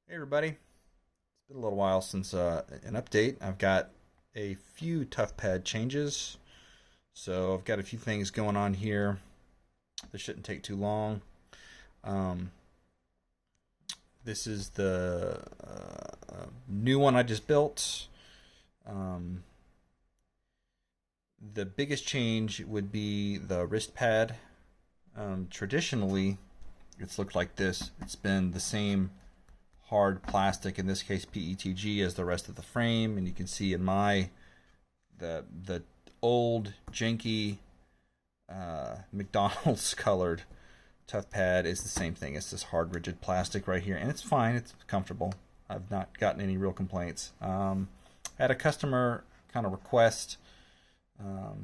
Hey everybody, it's been a little while since an update. I've got a few tuffpad changes, so I've got a few things going on here. This shouldn't take too long. Um, this is the new one I just built. Um, the biggest change would be the wrist pad. Traditionally, it's looked like this. It's been the same hard plastic, in this case PETG, as the rest of the frame, and you can see in my the old janky McDonald's colored tough pad is the same thing. It's this hard rigid plastic right here, and it's fine. It's comfortable. I've not gotten any real complaints. I had a customer kind of request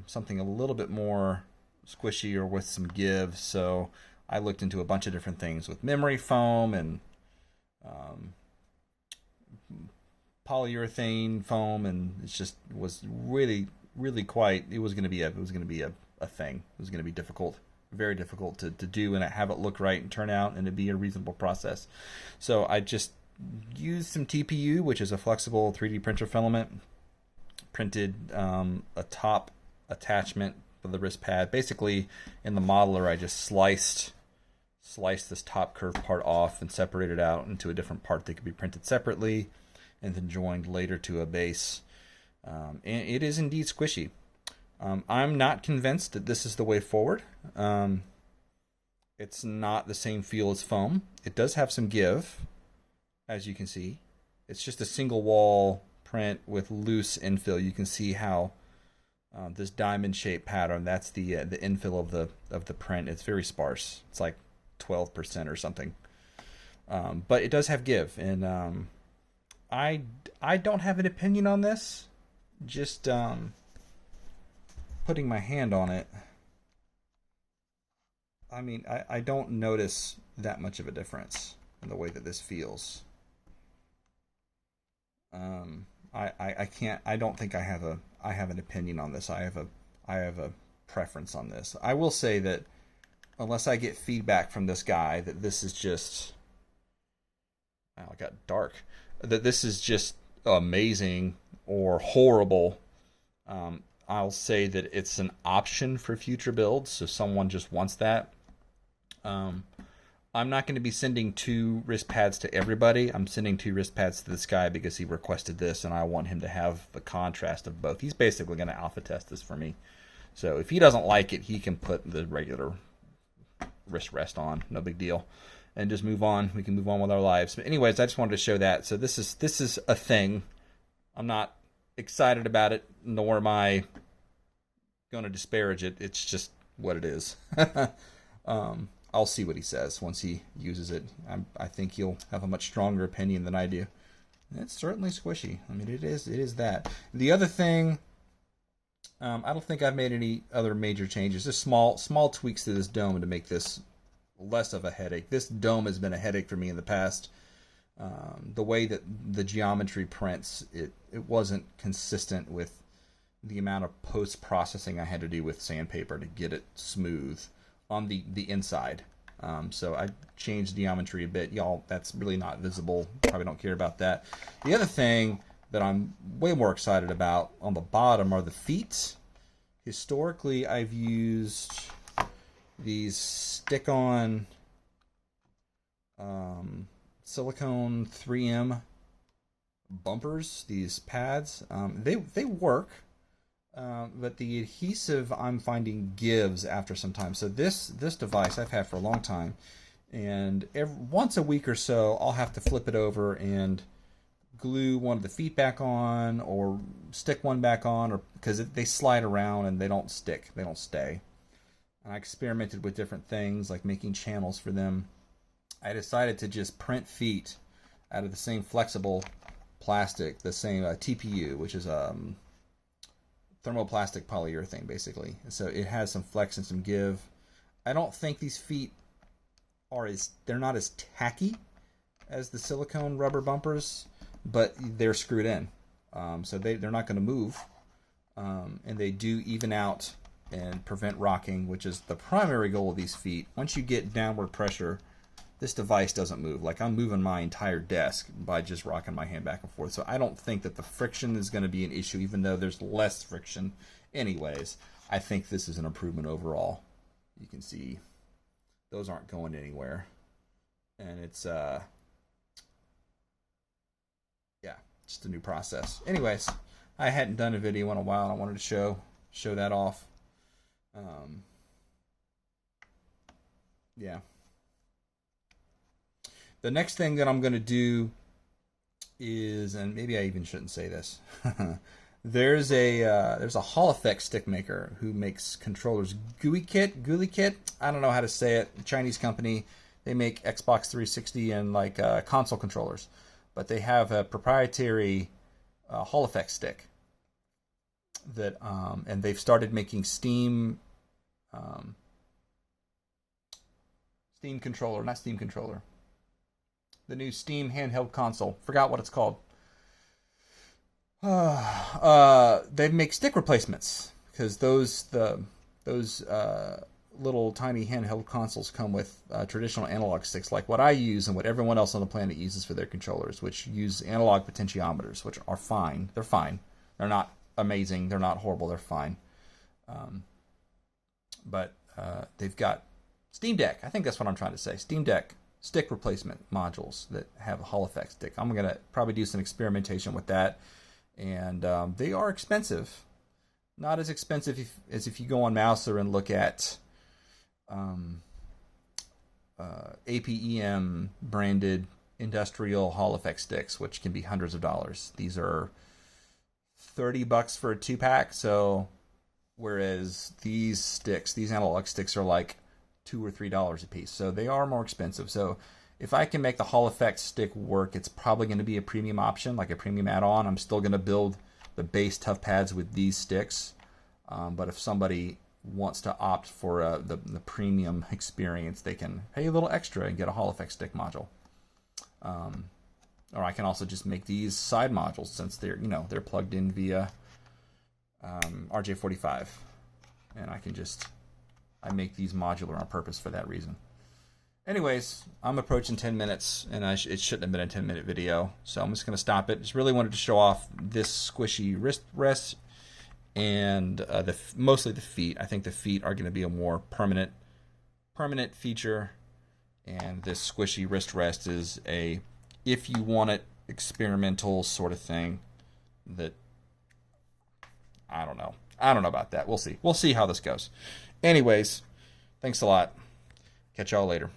something a little bit more squishy or with some give, so I looked into a bunch of different things with memory foam and um, polyurethane foam, and it just was really quite. It was going to be a thing. It was going to be difficult, very difficult to do and have it look right and turn out and to be a reasonable process. So I just used some TPU, which is a flexible 3D printer filament, printed a top attachment for the wrist pad. Basically, in the modeler, I just sliced this top curved part off and separated it out into a different part that could be printed separately and then joined later to a base. And it is indeed squishy. I'm not convinced that this is the way forward. It's not the same feel as foam. It does have some give, as you can see. It's just a single wall print with loose infill. You can see how this diamond shaped pattern, that's the infill of the print. It's very sparse. It's like 12% or something. But it does have give, and I don't have an opinion on this. Just putting my hand on it, I mean, I don't notice that much of a difference in the way that this feels. I can't. I don't think I have an opinion on this. I have a preference on this. I will say that unless I get feedback from this guy that this is just, oh, it got dark, that this is just amazing or horrible, I'll say that it's an option for future builds. So if someone just wants that, I'm not going to be sending 2 wrist pads to everybody. I'm sending 2 wrist pads to this guy because he requested this, and I want him to have the contrast of both. He's basically going to alpha test this for me. So if he doesn't like it, he can put the regular wrist rest on. No big deal. And just move on. We can move on with our lives. But anyways, I just wanted to show that. So this is a thing. I'm not excited about it, nor am I going to disparage it. It's just what it is. I'll see what he says once he uses it. I think he'll have a much stronger opinion than I do. It's certainly squishy. I mean, it is that. The other thing, I don't think I've made any other major changes. Just small tweaks to this dome to make this less of a headache. This dome has been a headache for me in the past. The way that the geometry prints, it wasn't consistent with the amount of post-processing I had to do with sandpaper to get it smooth on the inside. So I changed geometry a bit. Y'all, that's really not visible. Probably don't care about that. The other thing that I'm way more excited about on the bottom are the feet. Historically, I've used these stick-on silicone 3M bumpers, these pads. They work. But the adhesive I'm finding gives after some time. So this device I've had for a long time, and once a week or so I'll have to flip it over and glue one of the feet back on or stick one back on, or because they slide around and they don't stick, they don't stay. And I experimented with different things like making channels for them. I decided to just print feet out of the same flexible plastic, the same TPU, which is thermoplastic polyurethane, basically. So it has some flex and some give. I don't think these feet they're not as tacky as the silicone rubber bumpers, but they're screwed in. So they're not going to move. And they do even out and prevent rocking, which is the primary goal of these feet. Once you get downward pressure this device doesn't move. Like, I'm moving my entire desk by just rocking my hand back and forth. So I don't think that the friction is going to be an issue, even though there's less friction anyways. I think this is an improvement overall. You can see those aren't going anywhere. And it's, yeah, just a new process. Anyways, I hadn't done a video in a while. I wanted to show that off. Yeah. The next thing that I'm going to do is, and maybe I even shouldn't say this, there's a Hall Effect stick maker who makes controllers. GUI Kit. I don't know how to say it. A Chinese company. They make Xbox 360 and like console controllers, but they have a proprietary Hall Effect stick that, and they've started making Steam controller, not Steam controller. The new Steam handheld console. Forgot what it's called. They make stick replacements because those little tiny handheld consoles come with traditional analog sticks, like what I use and what everyone else on the planet uses for their controllers, which use analog potentiometers, which are fine. They're fine. They're not amazing. They're not horrible. They're fine. But they've got Steam Deck. I think that's what I'm trying to say. Steam Deck stick replacement modules that have a Hall Effect stick. I'm going to probably do some experimentation with that. And they are expensive. Not as expensive as if you go on Mouser and look at APEM branded industrial Hall Effect sticks, which can be hundreds of dollars. These are $30 for a 2-pack. So whereas these analog sticks are like $2 or $3 a piece. So they are more expensive. So if I can make the Hall Effect stick work, it's probably going to be a premium option, like a premium add-on. I'm still going to build the base tough pads with these sticks. But if somebody wants to opt for the premium experience, they can pay a little extra and get a Hall Effect stick module. Or I can also just make these side modules, since they're plugged in via RJ45, and I make these modular on purpose for that reason. Anyways, I'm approaching 10 minutes, and it shouldn't have been a 10-minute video, so I'm just going to stop it. Just really wanted to show off this squishy wrist rest and mostly the feet. I think the feet are going to be a more permanent feature, and this squishy wrist rest is a, if you want it, experimental sort of thing that I don't know about that. We'll see how this goes. Anyways, thanks a lot. Catch y'all later.